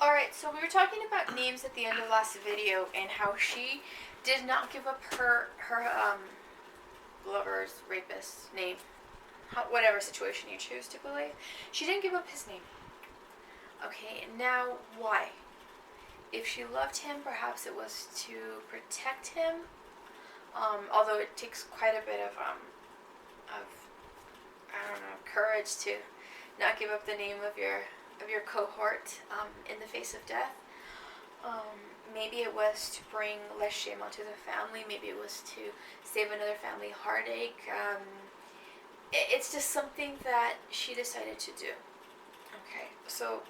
Alright, so we were talking about names at the end of last video and how she did not give up her lover's rapist name. Whatever situation you choose to believe. She didn't give up his name. Okay, now why? If she loved him, perhaps it was to protect him. Although it takes quite a bit of I don't know, courage to not give up the name of your cohort in the face of death. Maybe it was to bring less shame onto the family. Maybe it was to save another family heartache. It's just something that she decided to do. Okay, so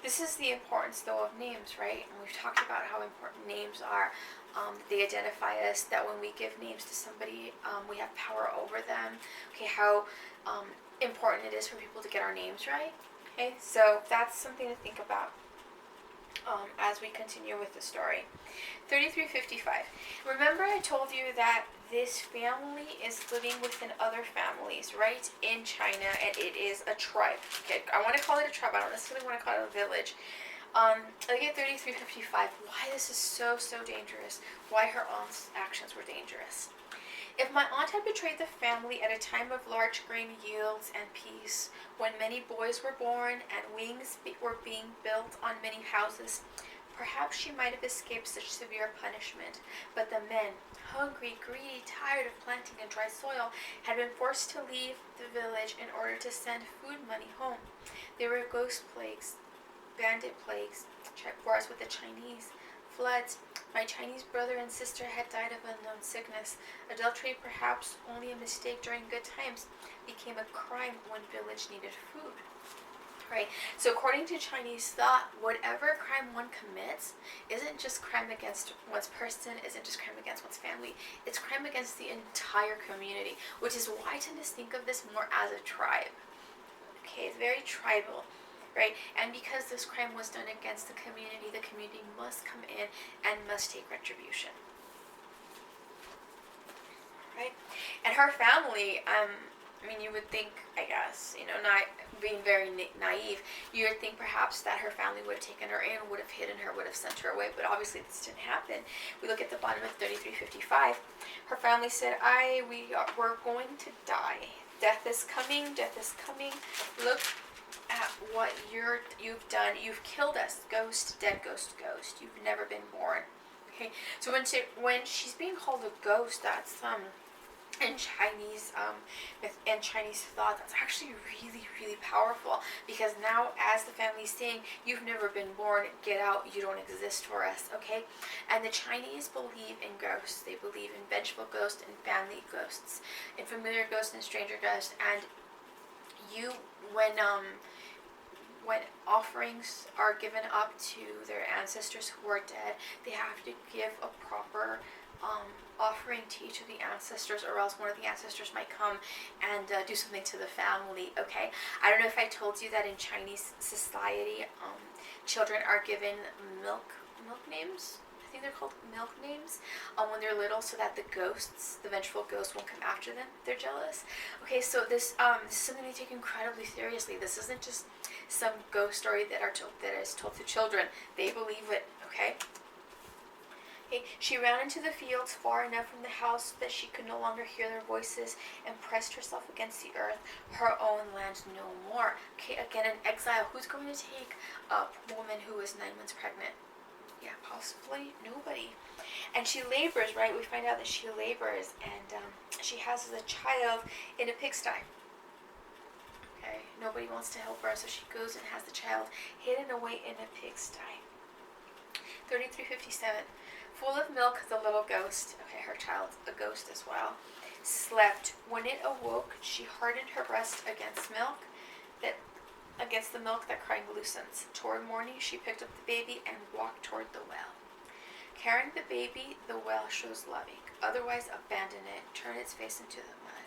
this is the importance, though, of names, right? And we've talked about how important names are. They identify us, that when we give names to somebody, we have power over them. Okay, how important it is for people to get our names right. Okay, so that's something to think about as we continue with the story. 3355. Remember I told you that this family is living within other families, right, in China, and it is a tribe. Okay, I want to call it a tribe. I don't necessarily want to call it a village. Look at 3355. Why this is so dangerous. Why her aunt's actions were dangerous. If my aunt had betrayed the family at a time of large grain yields and peace, when many boys were born and wings were being built on many houses, perhaps she might have escaped such severe punishment. But the men, hungry, greedy, tired of planting in dry soil, had been forced to leave the village in order to send food money home. There were ghost plagues, bandit plagues, wars with the Chinese, floods. My Chinese brother and sister had died of unknown sickness. Adultery, perhaps only a mistake during good times, became a crime when village needed food. Right? So according to Chinese thought, whatever crime one commits isn't just crime against one's person, isn't just crime against one's family, it's crime against the entire community, which is why I tend to think of this more as a tribe. Okay, it's very tribal. Right? And because this crime was done against the community must come in and must take retribution. Right? And her family, you would think, I guess, not being very naive, you would think perhaps that her family would have taken her in, would have hidden her, would have sent her away, but obviously this didn't happen. We look at the bottom of 3355. Her family said, we're going to die. Death is coming, death is coming. Look at what you've done. You've killed us. Ghost, dead ghost, ghost. You've never been born. Okay, so when she's being called a ghost, that's in Chinese in Chinese thought, that's actually really powerful, because now as the family's saying, you've never been born, get out, you don't exist for us. Okay, and the Chinese believe in ghosts. They believe in vengeful ghosts and family ghosts, and familiar ghosts and stranger ghosts. And when offerings are given up to their ancestors who are dead, they have to give a proper offering to each of the ancestors, or else one of the ancestors might come and do something to the family. Okay, I don't know if I told you that in Chinese society, children are given milk names. I think they're called milk names when they're little, so that the vengeful ghosts won't come after them. They're jealous. Okay, so this is something they take incredibly seriously. This isn't just some ghost story that is told to children. They believe it. Okay. She ran into the fields far enough from the house that she could no longer hear their voices, and pressed herself against the earth, her own land no more. Okay, again, in exile, who's going to take a woman who is 9 months pregnant? Yeah, possibly nobody. And she labors, right? We find out that she labors, and she has a child in a pigsty. Okay, nobody wants to help her, so she goes and has the child hidden away in a pigsty. 3357. Full of milk, the little ghost, okay, her child's a ghost as well, slept. When it awoke, she hardened her breast against the milk that crying loosens. Toward morning, she picked up the baby and walked toward the well. Carrying the baby, the well shows loving. Otherwise, abandon it, turn its face into the mud.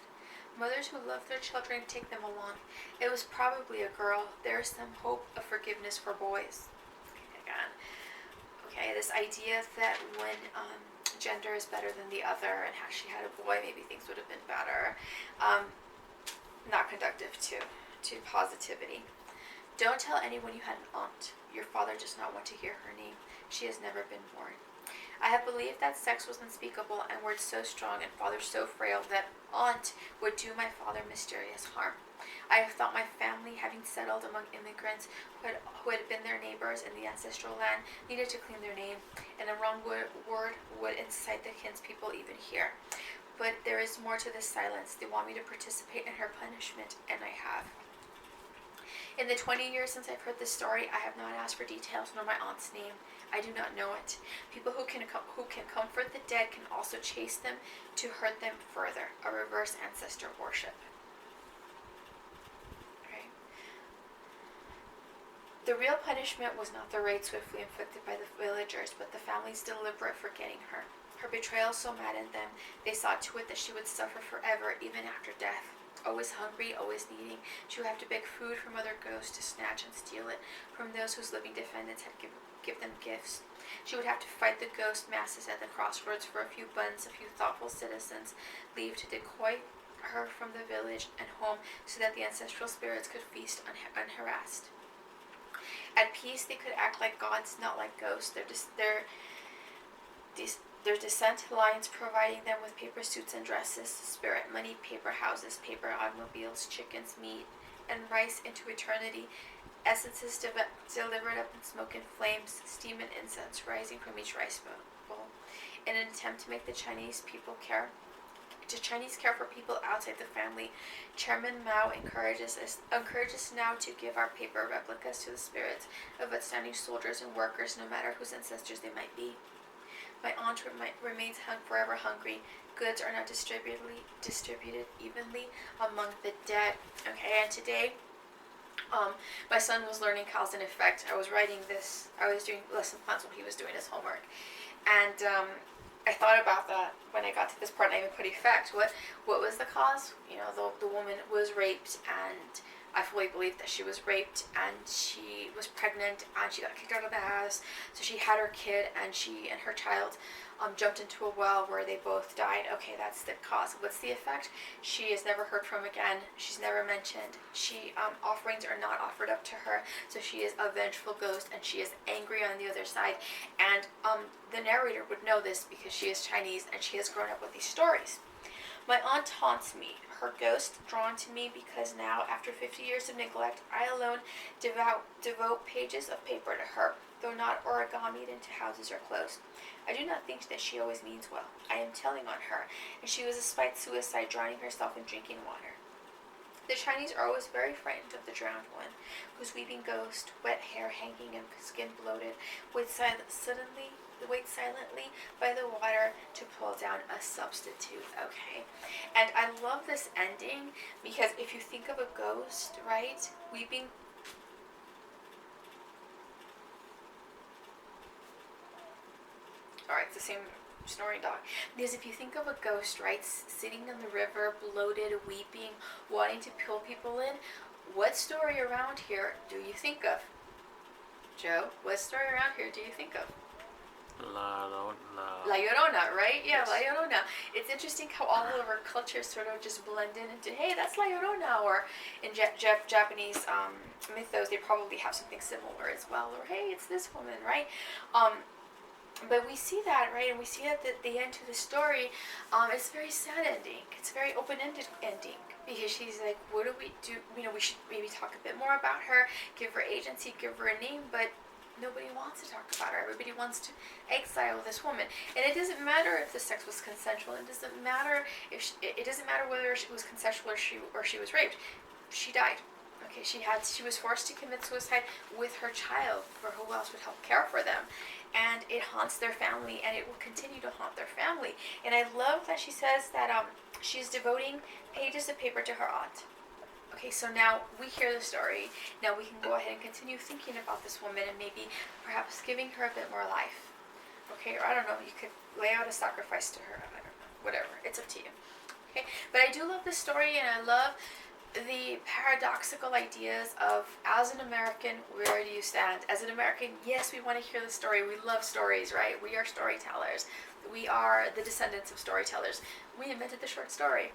Mothers who love their children take them along. It was probably a girl. There is some hope of forgiveness for boys. Again. Okay, this idea that when gender is better than the other, and how she had a boy, maybe things would have been better. Not conductive to positivity. Don't tell anyone you had an aunt. Your father does not want to hear her name. She has never been born. I have believed that sex was unspeakable and words so strong and father so frail that aunt would do my father mysterious harm. I have thought my family, having settled among immigrants who had been their neighbors in the ancestral land, needed to clean their name, and a wrong word would incite the kinspeople even here. But there is more to this silence. They want me to participate in her punishment, and I have. In the 20 years since I've heard this story, I have not asked for details nor my aunt's name. I do not know it. People who can comfort the dead can also chase them to hurt them further. A reverse ancestor worship. Right. The real punishment was not the raid swiftly inflicted by the villagers, but the family's deliberate forgetting her. Her betrayal so maddened them, they saw to it that she would suffer forever, even after death. Always hungry, always needing, she would have to beg food from other ghosts to snatch and steal it from those whose living descendants had give them gifts. She would have to fight the ghost masses at the crossroads for a few buns, a few thoughtful citizens, leave to decoy her from the village and home so that the ancestral spirits could feast unharassed. At peace, they could act like gods, not like ghosts. Their descent lines providing them with paper suits and dresses, spirit money, paper houses, paper automobiles, chickens, meat, and rice into eternity, essences delivered up in smoke and flames, steam and incense rising from each rice bowl, in an attempt to make the Chinese care for people outside the family. Chairman Mao encourages us now to give our paper replicas to the spirits of outstanding soldiers and workers, no matter whose ancestors they might be. My aunt remains forever hungry. Goods are not distributed evenly among the dead. Okay, and today, my son was learning cause and effect. I was doing lesson plans while he was doing his homework. And I thought about that when I got to this part, and I even put effect. What was the cause? You know, the woman was raped, and I fully believe that she was raped, and she was pregnant, and she got kicked out of the house. So she had her kid, and she and her child jumped into a well where they both died. Okay, that's the cause. What's the effect? She is never heard from again. She's never mentioned. Offerings are not offered up to her. So she is a vengeful ghost, and she is angry on the other side. And the narrator would know this because she is Chinese, and she has grown up with these stories. My aunt haunts me, her ghost drawn to me because now, after 50 years of neglect, I alone devote pages of paper to her, though not origamied into houses or clothes. I do not think that she always means well. I am telling on her, and she was a spite suicide, drowning herself in drinking water. The Chinese are always very frightened of the drowned one, whose weeping ghost, wet hair hanging and skin bloated, waits silently by the water to pull down a substitute. Okay, and I love this ending because if you think of a ghost, right, weeping. Alright, it's the same snoring dog. Because if you think of a ghost, right, sitting in the river, bloated, weeping, wanting to pull people in, what story around here do you think of? Joe, what story around here do you think of? La Llorona, right? Yeah, yes. La Llorona. It's interesting how all of our cultures sort of just blend into, hey, that's La Llorona, or in Japanese mythos, they probably have something similar as well, or hey, it's this woman, right? But we see that, right, and we see that the end to the story, it's very sad ending. It's a very open-ended ending, because she's like, what do we do? You know, we should maybe talk a bit more about her, give her agency, give her a name, but nobody wants to talk about her. Everybody wants to exile this woman, and it doesn't matter if the sex was consensual. It doesn't matter it doesn't matter whether she was consensual or she was raped. She died. Okay, she was forced to commit suicide with her child, for who else would help care for them, and it haunts their family, and it will continue to haunt their family. And I love that she says that she's devoting pages of paper to her aunt. Okay, so now we hear the story. Now we can go ahead and continue thinking about this woman and maybe perhaps giving her a bit more life. Okay, or I don't know, you could lay out a sacrifice to her. I don't know, whatever. It's up to you. Okay, but I do love this story, and I love the paradoxical ideas of, as an American, where do you stand? As an American, yes, we want to hear the story. We love stories, right? We are storytellers. We are the descendants of storytellers. We invented the short story.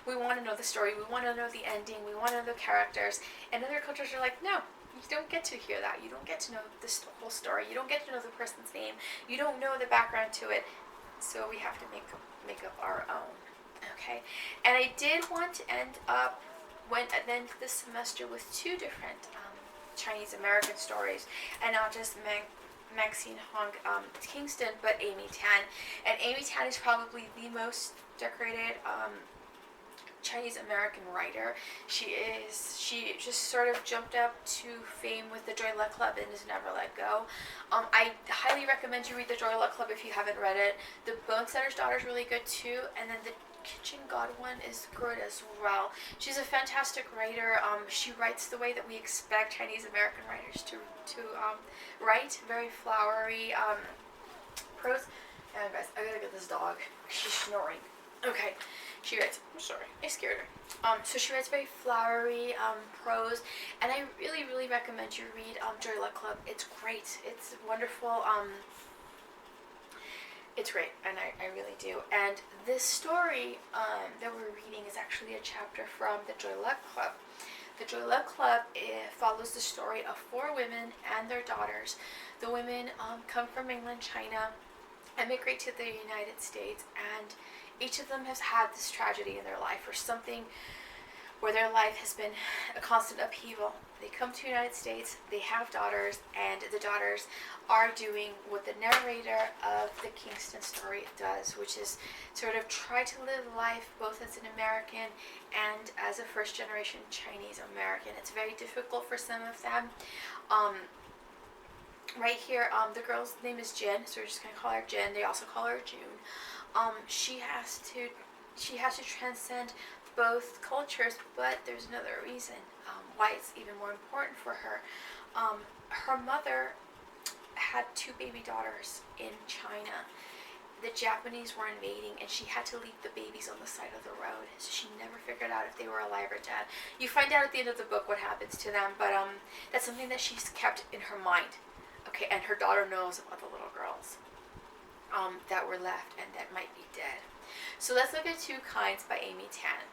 We want to know the story. We want to know the ending. We want to know the characters. And other cultures are like, no, you don't get to hear that. You don't get to know this whole story. You don't get to know the person's name. You don't know the background to it. So we have to make up our own. Okay, and I did want to end this semester with two different Chinese American stories, and not just Maxine Hong Kingston, but Amy Tan. And Amy Tan is probably the most decorated Chinese American writer. She just sort of jumped up to fame with the Joy Luck Club and has never let go. I highly recommend you read the Joy Luck Club if you haven't read it. The Bonesetter's Daughter is really good too, and then the Kitchen God one is good as well. She's a fantastic writer. She writes the way that we expect Chinese American writers to write, very flowery prose. And guys, I gotta get this dog. She's snoring. Okay, she writes. I'm sorry, I scared her. So she writes very flowery prose, and I really, really recommend you read Joy Luck Club. It's great. It's wonderful. It's great, and I really do. And this story that we're reading is actually a chapter from the Joy Luck Club. The Joy Luck Club follows the story of 4 women and their daughters. The women come from mainland China, immigrate to the United States, and each of them has had this tragedy in their life, or something where their life has been a constant upheaval. They come to the United States, they have daughters, and the daughters are doing what the narrator of the Kingston story does, which is sort of try to live life both as an American and as a first-generation Chinese American. It's very difficult for some of them. Right here, the girl's name is Jen, so we're just gonna call her Jen. They also call her June. She has to transcend both cultures, but there's another reason why it's even more important for her. Her mother had 2 baby daughters in China. The Japanese were invading, and she had to leave the babies on the side of the road, so she never figured out if they were alive or dead. You find out at the end of the book what happens to them, but that's something that she's kept in her mind. Okay, and her daughter knows about the little girls that were left and that might be dead. So let's look at 2 Kinds by Amy Tan.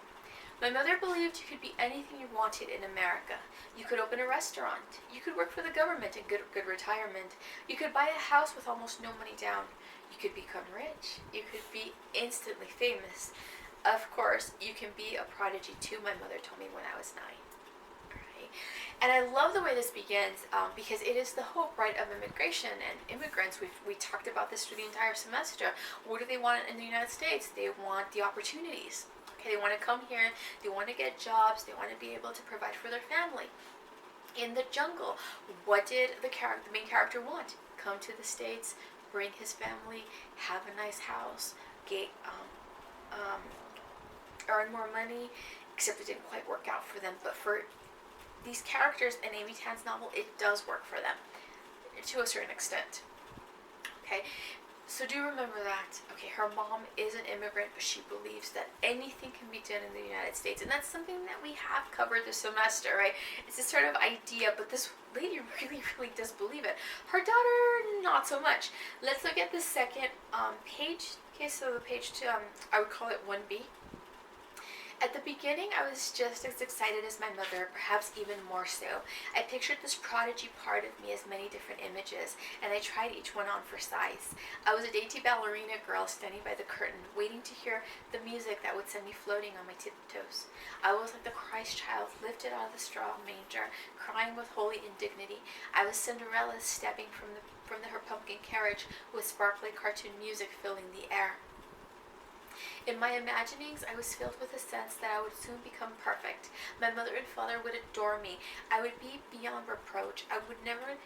My mother believed you could be anything you wanted in America. You could open a restaurant. You could work for the government and get good retirement. You could buy a house with almost no money down. You could become rich. You could be instantly famous. Of course, you can be a prodigy too, my mother told me when I was 9. Right? And I love the way this begins because it is the hope, right, of immigration and immigrants. We talked about this through the entire semester. What do they want in the United States? They want the opportunities. Okay, they want to come here, they want to get jobs, they want to be able to provide for their family. In the jungle, what did the main character want? Come to the States, bring his family, have a nice house, earn more money, except it didn't quite work out for them. But for these characters in Amy Tan's novel, it does work for them, to a certain extent. Okay, so do remember that. Okay, her mom is an immigrant, but she believes that anything can be done in the United States, and that's something that we have covered this semester, right? It's this sort of idea, but this lady really, really does believe it. Her daughter, not so much. Let's look at the second page. Okay, so the page 2, I would call it 1B. At the beginning, I was just as excited as my mother, perhaps even more so. I pictured this prodigy part of me as many different images, and I tried each one on for size. I was a dainty ballerina girl standing by the curtain, waiting to hear the music that would send me floating on my tiptoes. I was like the Christ child lifted out of the straw manger, crying with holy indignity. I was Cinderella stepping from her pumpkin carriage, with sparkly cartoon music filling the air. In my imaginings, I was filled with a sense that I would soon become perfect. My mother and father would adore me. I would be beyond reproach. I would never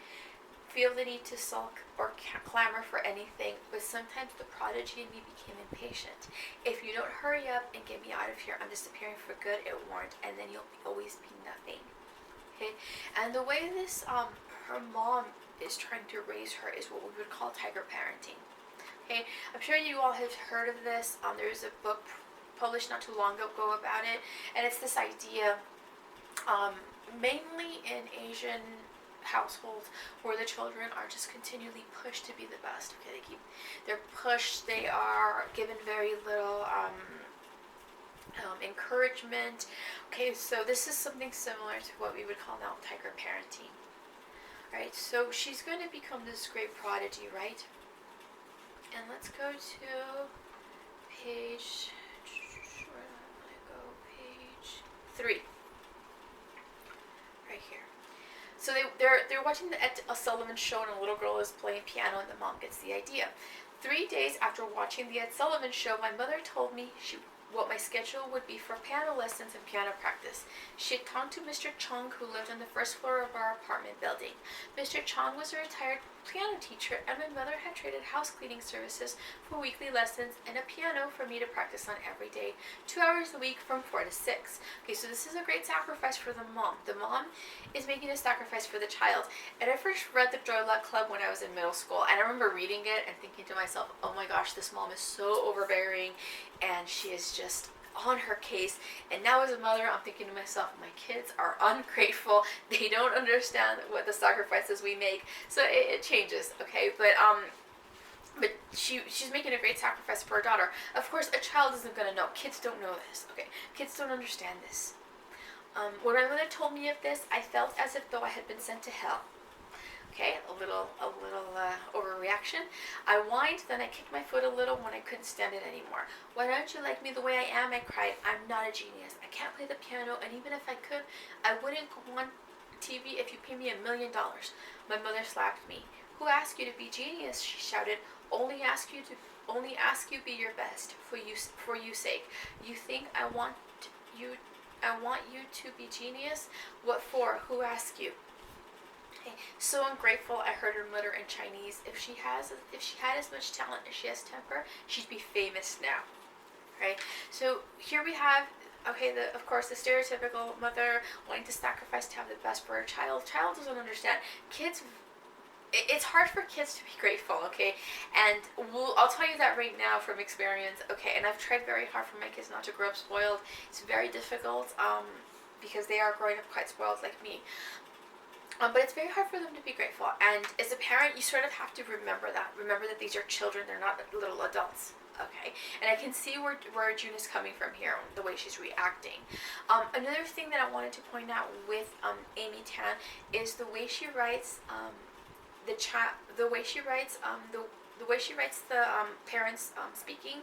feel the need to sulk or clamor for anything, but sometimes the prodigy in me became impatient. If you don't hurry up and get me out of here, I'm disappearing for good, it warned, and then you'll always be nothing. Okay, and the way this, her mom is trying to raise her is what we would call tiger parenting. Okay, I'm sure you all have heard of this. There's a book published not too long ago about it, and it's this idea, mainly in Asian households, where the children are just continually pushed to be the best. Okay, they're pushed. They are given very little encouragement. Okay, so this is something similar to what we would call now tiger parenting. Right, so she's going to become this great prodigy, right? And let's go to page, where did I go? Page 3, right here. So they're watching the Ed Sullivan show, and a little girl is playing piano, and the mom gets the idea. 3 days after watching the Ed Sullivan show, my mother told me what my schedule would be for piano lessons and piano practice. She had talked to Mr. Chong, who lived on the first floor of our apartment building. Mr. Chong was a retired piano teacher, and my mother had traded house cleaning services for weekly lessons and a piano for me to practice on every day, 2 hours a week from 4 to 6. Okay, so this is a great sacrifice for the mom. The mom is making a sacrifice for the child. And I first read The Joy Luck Club when I was in middle school, and I remember reading it and thinking to myself, oh my gosh, this mom is so overbearing, and she is just on her case. And now as a mother, I'm thinking to myself, my kids are ungrateful. They don't understand what the sacrifices we make. So it changes, okay? But she's making a great sacrifice for her daughter. Of course, a child isn't going to know. Kids don't know this, okay? Kids don't understand this. When my mother told me of this, I felt as if though I had been sent to hell. Okay, a little overreaction. I whined, then I kicked my foot a little when I couldn't stand it anymore. Why don't you like me the way I am? I cried. I'm not a genius. I can't play the piano, and even if I could, I wouldn't go on TV if you pay me $1 million. My mother slapped me. Who asked you to be genius? She shouted. Only ask you be your best for you sake. You think I want you to be genius? What for? Who asked you? So ungrateful. I heard her mutter in Chinese. If she had as much talent as she has temper, she'd be famous now. Right? So here we have, okay, of course, the stereotypical mother wanting to sacrifice to have the best for her child. Child doesn't understand. Kids, it's hard for kids to be grateful, okay? And I'll tell you that right now from experience, okay? And I've tried very hard for my kids not to grow up spoiled. It's very difficult because they are growing up quite spoiled like me. But it's very hard for them to be grateful. And as a parent, you sort of have to remember that. Remember that these are children. They're not little adults. Okay? And I can see where June is coming from here, the way she's reacting. Another thing that I wanted to point out with Amy Tan is the way she writes the way she writes the parents speaking.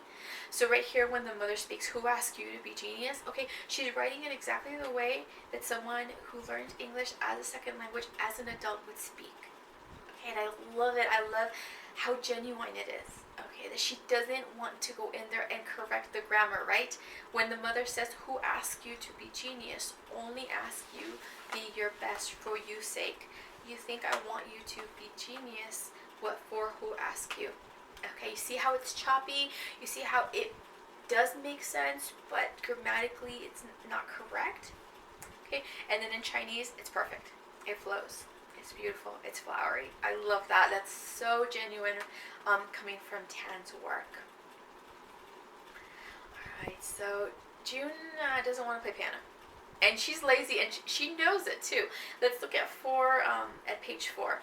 So right here, when the mother speaks, who asked you to be genius? Okay, she's writing it exactly the way that someone who learned English as a second language as an adult would speak. Okay, and I love it. I love how genuine it is. Okay, that she doesn't want to go in there and correct the grammar, right? When the mother says, who asked you to be genius? Only ask you be your best for you sake. You think I want you to be genius? What for? Who asked you? Okay, you see how it's choppy? You see how it does make sense, but grammatically it's not correct? Okay, and then in Chinese, it's perfect. It flows. It's beautiful. It's flowery. I love that. That's so genuine coming from Tan's work. Alright, so June doesn't want to play piano. And she's lazy, and she knows it too. Let's look at page 4.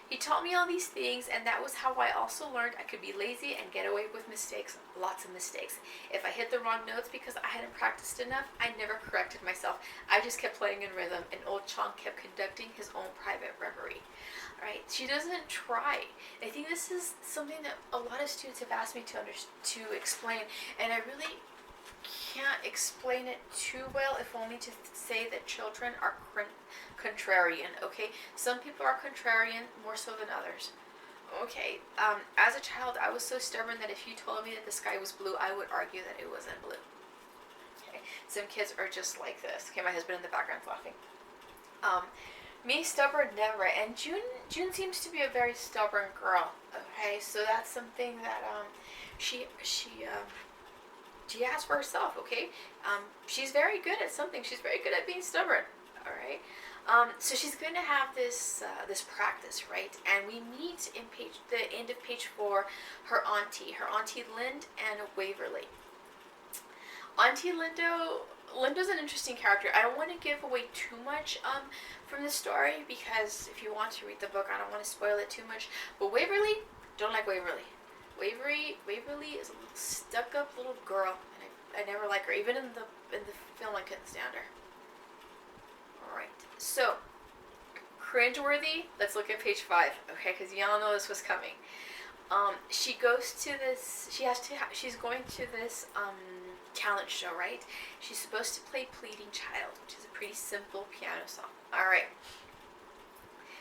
He taught me all these things, and that was how I also learned I could be lazy and get away with mistakes, lots of mistakes. If I hit the wrong notes because I hadn't practiced enough, I never corrected myself. I just kept playing in rhythm, and old Chong kept conducting his own private reverie. Alright, she doesn't try. I think this is something that a lot of students have asked me to explain, and I really can't explain it too well, if only to say that children are contrarian, okay? Some people are contrarian more so than others. Okay, as a child, I was so stubborn that if you told me that the sky was blue, I would argue that it wasn't blue. Okay, some kids are just like this. Okay, my husband in the background's laughing. Me, stubborn, never. And June seems to be a very stubborn girl. Okay, so that's something that she has for herself. Okay, she's very good at something. She's very good at being stubborn. All right. So she's going to have this practice, right? And we meet in the end of page 4, her auntie Lind and Waverly. Auntie Linda's an interesting character. I don't want to give away too much from the story, because if you want to read the book, I don't want to spoil it too much. But Waverly, don't like Waverly. Waverly is a little stuck-up little girl, and I never liked her. Even in the film, I couldn't stand her. All right. So, cringeworthy. Let's look at page 5. Okay, because y'all know this was coming. She goes to this. She's going to this talent show, right? She's supposed to play "Pleading Child," which is a pretty simple piano song. All right.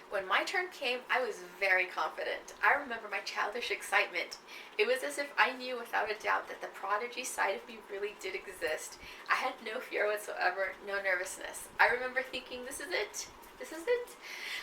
When my turn came, I was very confident. I remember my childish excitement. It was as if I knew without a doubt that the prodigy side of me really did exist. I had no fear whatsoever, no nervousness. I remember thinking, this is it. This is it.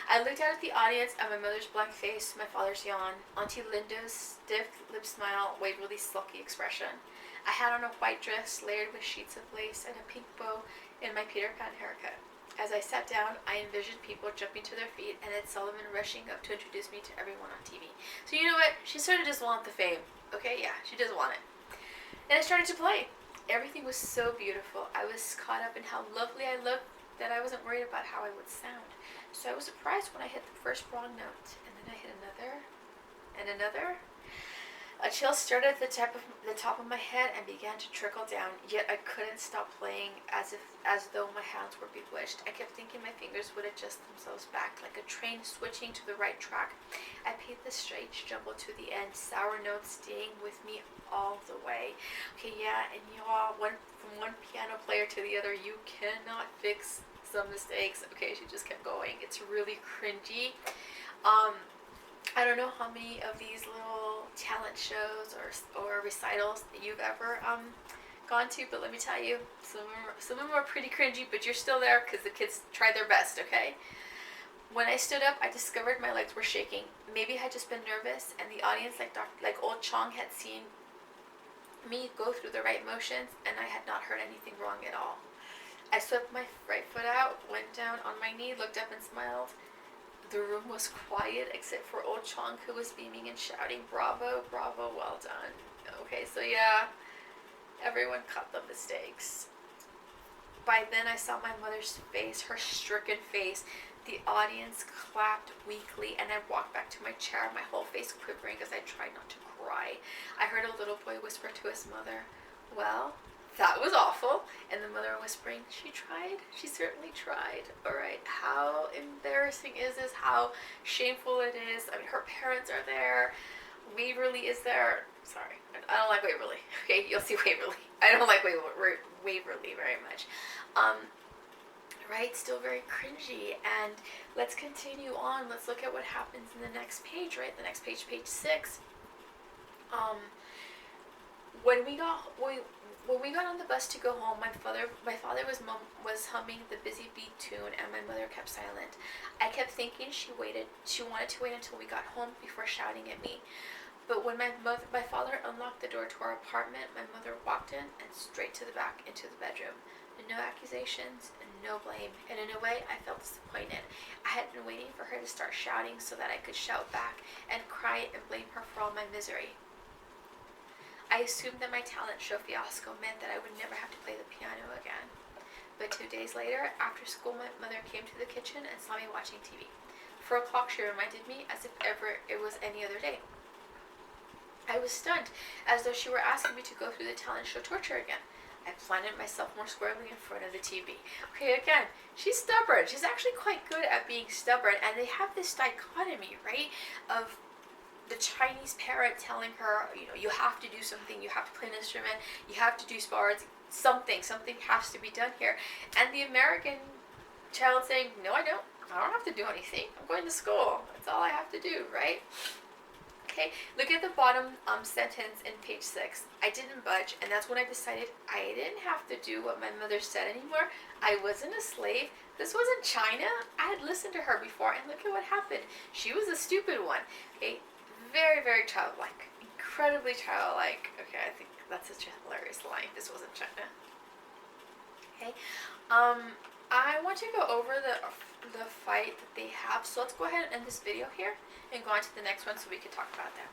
I looked out at the audience, at my mother's blank face, my father's yawn, Auntie Linda's stiff lip smile, Waverly's sulky expression. I had on a white dress layered with sheets of lace and a pink bow in my Peter Pan haircut. As I sat down, I envisioned people jumping to their feet and Ed Sullivan rushing up to introduce me to everyone on TV. So you know what? She sort of just wanted the fame. Okay, yeah, she does want it. And I started to play. Everything was so beautiful. I was caught up in how lovely I looked that I wasn't worried about how I would sound. So I was surprised when I hit the first wrong note. And then I hit another, and another. A chill started at the top of my head and began to trickle down, yet I couldn't stop playing as though my hands were bewitched. I kept thinking my fingers would adjust themselves back, like a train switching to the right track. I paid the strange jumble to the end, sour notes staying with me all the way. Okay, yeah, and y'all, from one piano player to the other, you cannot fix some mistakes. Okay, she just kept going. It's really cringy. I don't know how many of these little talent shows or recitals that you've ever gone to, but let me tell you, some of them are pretty cringy, but you're still there because the kids tried their best, okay? When I stood up, I discovered my legs were shaking. Maybe I had just been nervous, and the audience, like old Chong, had seen me go through the right motions, and I had not heard anything wrong at all. I swept my right foot out, went down on my knee, looked up and smiled. The room was quiet except for old Chong, who was beaming and shouting, "Bravo, bravo, well done." Okay, so yeah, everyone caught the mistakes. By then I saw my mother's face, her stricken face. The audience clapped weakly, and I walked back to my chair, my whole face quivering as I tried not to cry. I heard a little boy whisper to his mother, "Well, that was awful." And the mother whispering, "She tried. She certainly tried." All right, how embarrassing is this? How shameful it is. I mean, her parents are there. Waverly is there. Sorry, I don't like Waverly. Okay, you'll see Waverly. I don't like Waverly very much. Right, still very cringy. And let's continue on. Let's look at what happens in the next page, right? The next page, page 6. When we got on the bus to go home, my father was humming the Busy Bee tune, and my mother kept silent. I kept thinking she wanted to wait until we got home before shouting at me. But when my father unlocked the door to our apartment, my mother walked in and straight to the back into the bedroom. No accusations and no blame. And in a way, I felt disappointed. I had been waiting for her to start shouting so that I could shout back and cry and blame her for all my misery. I assumed that my talent show fiasco meant that I would never have to play the piano again. But 2 days later, after school, my mother came to the kitchen and saw me watching TV. 4 o'clock, she reminded me as if ever it was any other day. I was stunned, as though she were asking me to go through the talent show torture again. I planted myself more squarely in front of the TV. Okay, again, she's stubborn. She's actually quite good at being stubborn, and they have this dichotomy, right, of the Chinese parent telling her, you have to do something, you have to play an instrument, you have to do sports, something has to be done here. And the American child saying, "No, I don't have to do anything. I'm going to school. That's all I have to do," right? Okay, look at the bottom sentence in page 6. I didn't budge, and that's when I decided I didn't have to do what my mother said anymore. I wasn't a slave. This wasn't China. I had listened to her before, and look at what happened. She was the stupid one. Okay, very, very childlike. Incredibly childlike. Okay, I think that's such a hilarious line. This wasn't China. Okay, I want to go over the fight that they have. So let's go ahead and end this video here and go on to the next one so we can talk about that.